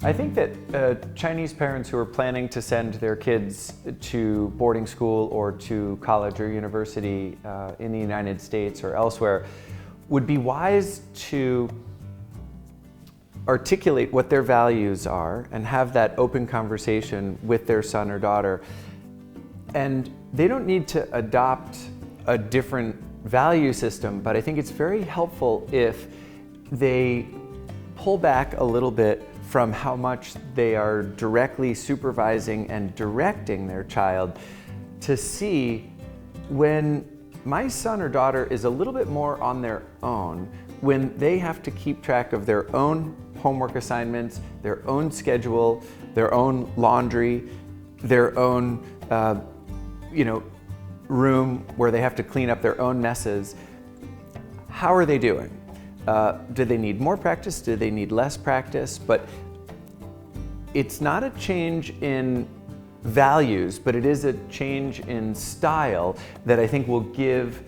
I think that Chinese parents who are planning to send their kids to boarding school or to college or university in the United States or elsewhere would be wise to articulate what their values are and have that open conversation with their son or daughter. And they don't need to adopt a different value system, but I think it's very helpful if they pull back a little bit from how much they are directly supervising and directing their child to see when my son or daughter is a little bit more on their own, when they have to keep track of their own homework assignments, their own schedule, their own laundry, their own room where they have to clean up their own messes. How are they doing? Do they need more practice? Do they need less practice? But it's not a change in values, but it is a change in style that I think will give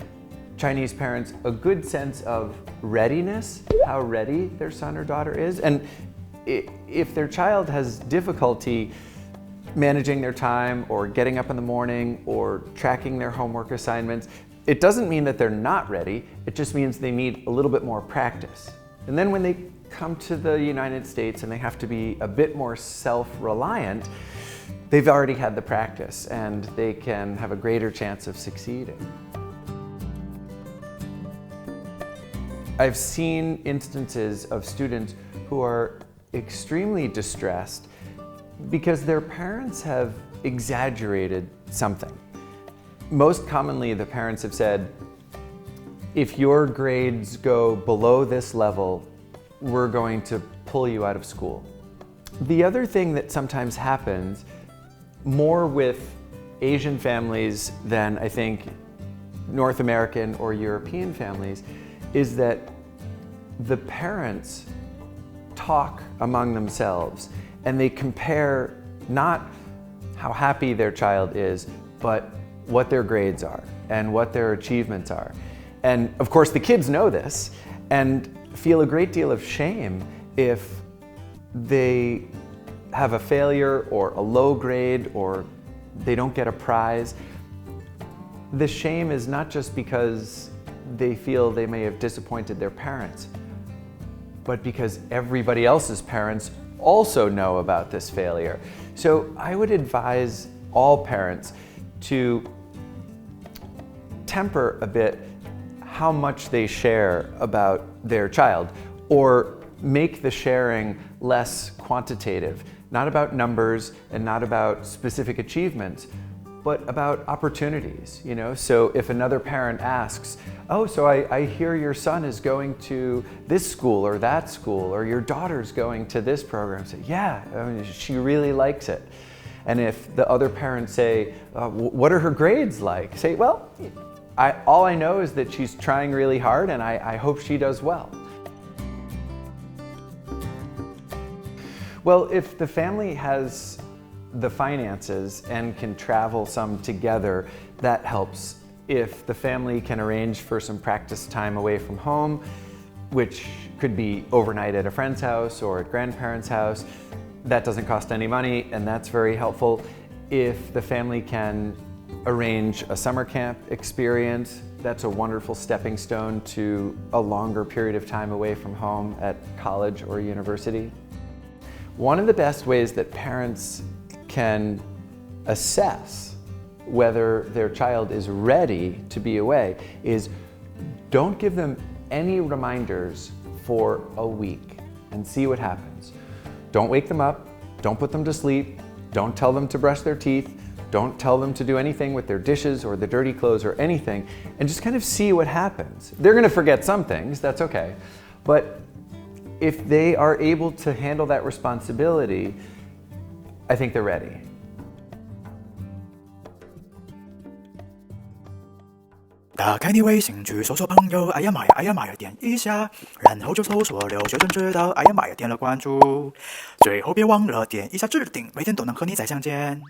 Chinese parents a good sense of readiness, how ready their son or daughter is. And if their child has difficulty managing their time or getting up in the morning or tracking their homework assignments, it doesn't mean that they're not ready, it just means they need a little bit more practice. And then when they come to the United States and they have to be a bit more self-reliant, they've already had the practice and they can have a greater chance of succeeding. I've seen instances of students who are extremely distressed because their parents have exaggerated something. Most commonly, the parents have said, if your grades go below this level, we're going to pull you out of school. The other thing that sometimes happens, more with Asian families than I think North American or European families, is that the parents talk among themselves and they compare not how happy their child is, but what their grades are and what their achievements are. And of course the kids know this and feel a great deal of shame if they have a failure or a low grade or they don't get a prize. The shame is not just because they feel they may have disappointed their parents, but because everybody else's parents also know about this failure. So I would advise all parents to temper a bit how much they share about their child, or make the sharing less quantitative, not about numbers and not about specific achievements, but about opportunities, So if another parent asks, oh, so I hear your son is going to this school or that school, or your daughter's going to this program, say, yeah, I mean, she really likes it. And if the other parents say, what are her grades like? Say, well, all I know is that she's trying really hard and I hope she does well. Well, if the family has the finances and can travel some together, that helps. If the family can arrange for some practice time away from home, which could be overnight at a friend's house or at grandparents' house, that doesn't cost any money and that's very helpful. If the family can arrange a summer camp experience, that's a wonderful stepping stone to a longer period of time away from home at college or university. One of the best ways that parents can assess whether their child is ready to be away is don't give them any reminders for a week and see what happens. Don't wake them up, don't put them to sleep, don't tell them to brush their teeth, don't tell them to do anything with their dishes or the dirty clothes or anything, and just kind of see what happens. They're going to forget some things, that's okay, but if they are able to handle that responsibility, I think they're ready. 打开你微信去搜索朋友，哎呀妈呀，哎呀妈呀，点一下，然后就搜索留学生知道，哎呀妈呀，点了关注，最后别忘了点一下置顶，每天都能和你再相见。